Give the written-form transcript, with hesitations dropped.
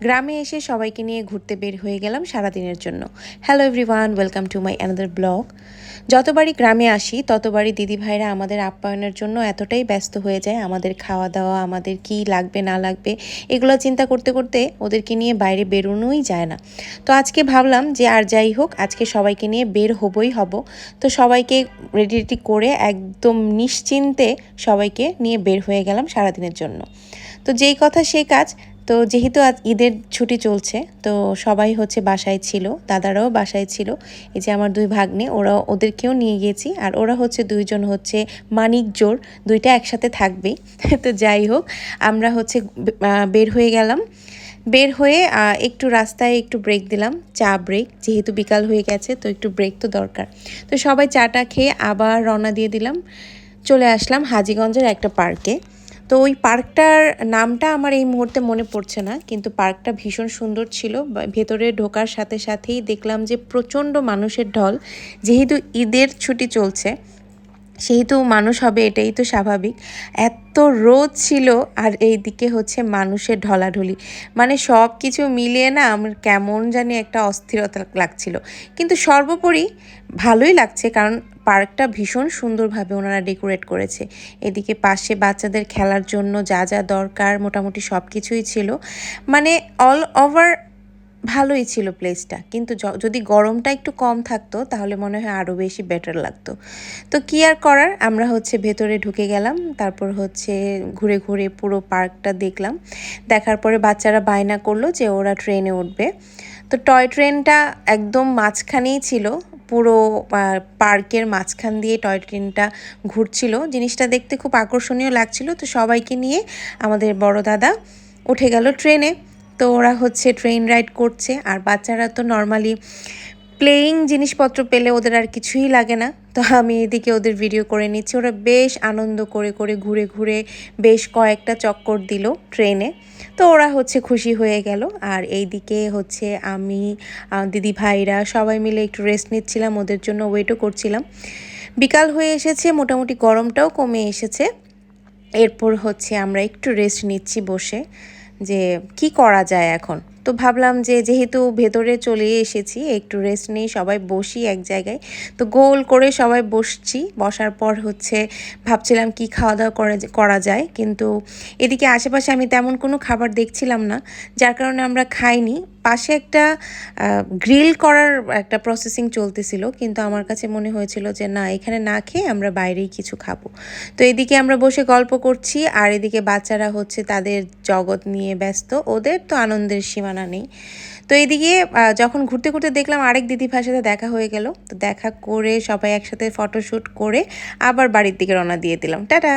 গ্রামে এসে সবাইকে নিয়ে ঘুরতে বের হয়ে গেলাম সারাদিনের জন্য। Hello everyone, welcome to my another blog. যতবারই গ্রামে আসি ততবারই দিদিভাইরা আমাদের আপ্যায়নের জন্য এতটাই ব্যস্ত হয়ে যায়, আমাদের খাওয়া দাওয়া, আমাদের কি লাগবে না লাগবে এগুলো চিন্তা করতে করতে ওদেরকে নিয়ে বাইরে বেরোনোই যায় না। তো আজকে ভাবলাম যে আর যাই হোক, আজকে সবাইকে নিয়ে বের হবই হব। তো সবাইকে রেডি করে একদম নিশ্চিন্তে সবাইকে নিয়ে বের হয়ে গেলাম সারাদিনের জন্য। তো যেই কথা সেই কাজ। তো যেহেতু আজ ঈদের ছুটি চলছে, তো সবাই হচ্ছে বাসায় ছিল, দাদারাও বাসায় ছিল। এই যে আমার দুই ভাগ্নে, ওদেরকেও নিয়ে গিয়েছি। আর ওরা হচ্ছে দুইজন হচ্ছে মানিক জোর, দুইটা একসাথে থাকবেই। তো যাই হোক, আমরা হচ্ছে বের হয়ে গেলাম। বের হয়ে একটু রাস্তায় একটু ব্রেক দিলাম, চা ব্রেক, যেহেতু বিকাল হয়ে গেছে তো একটু ব্রেক তো দরকার। তো সবাই চাটা খেয়ে আবার রওনা দিয়ে দিলাম, চলে আসলাম হাজীগঞ্জের একটা পার্কে। তো ওই পার্কটার নামটা আমার এই মুহূর্তে মনে পড়ছে না, কিন্তু পার্কটা ভীষণ সুন্দর ছিল। ভেতরে ঢোকার সাথে সাথেই দেখলাম যে প্রচণ্ড মানুষের ঢল। যেহেতু ঈদের ছুটি চলছে সেহেতু মানুষ হবে, এটাই তো স্বাভাবিক। এত রোদ ছিল আর এইদিকে হচ্ছে মানুষের ঢলাঢলি, মানে সব কিছু মিলিয়ে না আমার কেমন জানি একটা অস্থিরতা লাগছিল। কিন্তু সর্বোপরি ভালোই লাগছে, কারণ পার্কটা ভীষণ সুন্দরভাবে ওনারা ডেকোরেট করেছে। এদিকে পাশে বাচ্চাদের খেলার জন্য যা যা দরকার মোটামুটি সব কিছুই ছিল, মানে অল ওভার ভালোই ছিল প্লেসটা। কিন্তু যদি গরমটা একটু কম থাকতো তাহলে মনে হয় আরও বেশি বেটার লাগতো। তো কী আর করার, আমরা হচ্ছে ভেতরে ঢুকে গেলাম। তারপর হচ্ছে ঘুরে ঘুরে পুরো পার্কটা দেখলাম। দেখার পরে বাচ্চারা বায়না করলো যে ওরা ট্রেনে উঠবে। তো টয় ট্রেনটা একদম মাঝখানেই ছিল, পুরো পার্কের মাঝখান দিয়ে টয় ট্রেনটা ঘুরছিল। জিনিসটা দেখতে খুব আকর্ষণীয় লাগছিল। তো সবাইকে নিয়ে আমাদের বড় দাদা উঠে গেল ট্রেনে। তো ওরা হচ্ছে ট্রেন রাইড করছে। আর বাচ্চারা তো নর্মালি প্লেয়িং জিনিসপত্র পেলে ওদের আর কিছুই লাগে না। তো আমি এদিকে ওদের ভিডিও করে নিচ্ছি। ওরা বেশ আনন্দ করে করে ঘুরে ঘুরে বেশ কয়েকটা চক্কর দিল ট্রেনে। তো ওরা হচ্ছে খুশি হয়ে গেল। আর এইদিকে হচ্ছে আমি, দিদি ভাইরা সবাই মিলে একটু রেস্ট নিচ্ছিলাম, ওদের জন্য ওয়েটও করছিলাম। বিকাল হয়ে এসেছে, মোটামুটি গরমটাও কমে এসেছে। এরপর হচ্ছে আমরা একটু রেস্ট নিচ্ছি বসে, যে কি করা যায় এখন। তো ভাবলাম যে যেহেতু ভেতরে চলে এসেছি একটু রেস্ট নেই, সবাই বসি এক জায়গায়। তো গোল করে সবাই বসছি, বসার পর হচ্ছে ভাবছিলাম কি খাওয়া দাওয়া করা যায়, কিন্তু এদিকে আশেপাশে আমি তেমন কোনো খাবার দেখছিলাম না, যার কারণে আমরা খাইনি। পাশে একটা গ্রিল করার একটা প্রসেসিং চলতেছিল, কিন্তু আমার কাছে মনে হয়েছিল যে না, এখানে না খেয়ে আমরা বাইরেই কিছু খাবো। তো এদিকে আমরা বসে গল্প করছি, আর এদিকে বাচ্চারা হচ্ছে তাদের জগৎ নিয়ে ব্যস্ত, ওদের তো আনন্দের সীমানা নেই। তো এদিকে যখন ঘুরতে ঘুরতে দেখলাম আরেক দিদি ভাইয়ের সাথে দেখা হয়ে গেল। তো দেখা করে সবাই একসাথে ফটোশ্যুট করে আবার বাড়ির দিকে রওনা দিয়ে দিলাম। টাটা।